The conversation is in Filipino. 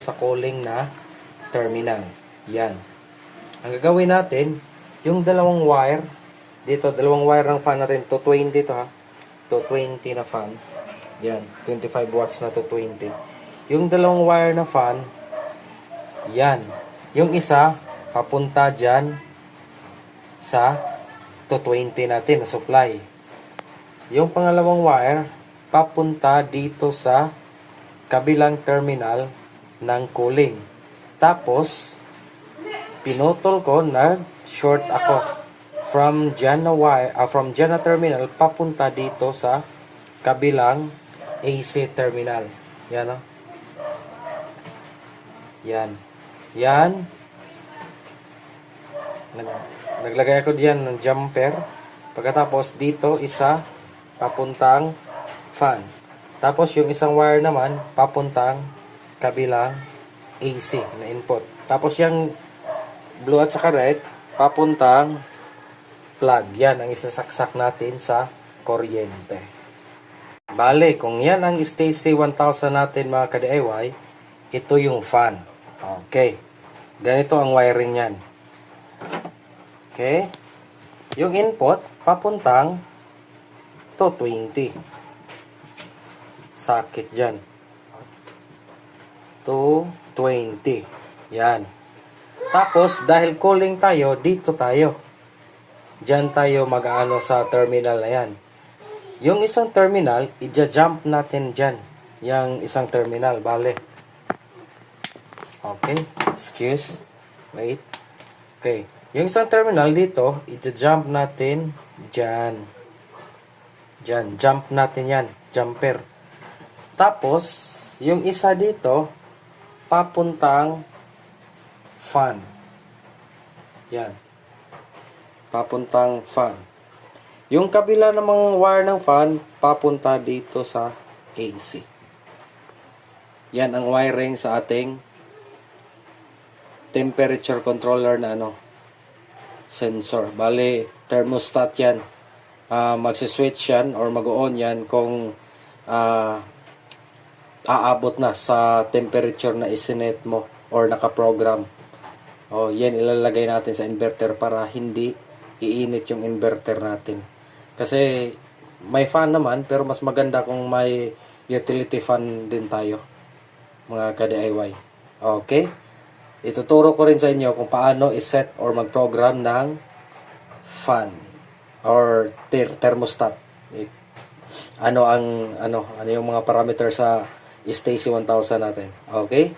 sa cooling na terminal. Yan. Ang gagawin natin, yung dalawang wire, dito, dalawang wire ng fan natin, 220 to ha. 220 na fan. Yan, 25 watts na 220. Yung dalawang wire na fan, yan. Yung isa, papunta dyan sa 220 natin na supply. Yung pangalawang wire, papunta dito sa kabilang terminal ng cooling. Tapos, pinutol ko, nag-short ako. From dyan na terminal, papunta dito sa kabilang AC terminal. Yan o. Yan. Yan. Naglagay ako diyan ng jumper. Pagkatapos, dito isa, papuntang fan. Tapos, yung isang wire naman, papuntang kabilang AC na input. Tapos, yung blue at saka red, papuntang plug. Yan ang isasaksak natin sa kuryente. Bale, kung yan ang Stacy 1000 natin mga ka-DIY, ito yung fan. Okay. Ganito ang wiring yan. Okay. Yung input, papuntang 220. Sakit dyan. 220. Yan. Tapos, dahil cooling tayo, dito tayo. Diyan tayo mag-ano sa terminal na yan. Yung isang terminal, i-jump natin dyan. Yung isang terminal, bale. Okay. Excuse. Wait. Okay. Yung isang terminal dito, i-jump natin dyan. Dyan. Jump natin yan. Jumper. Tapos, yung isa dito, papuntang fan. Yan. Papuntang fan. Yung kabila namang wire ng fan, papunta dito sa AC. Yan ang wiring sa ating temperature controller na sensor. Bale, thermostat yan. Magsiswitch yan or mag-on yan kung aabot na sa temperature na isinet mo or nakaprogram. O, yan ilalagay natin sa inverter para hindi iinit yung inverter natin. Kasi may fan naman, pero mas maganda kung may utility fan din tayo, mga ka-DIY. Okay? Ituturo ko rin sa inyo kung paano iset or mag-program ng fan or thermostat. Ano yung mga parameter sa Stacy 1000 natin. Okay?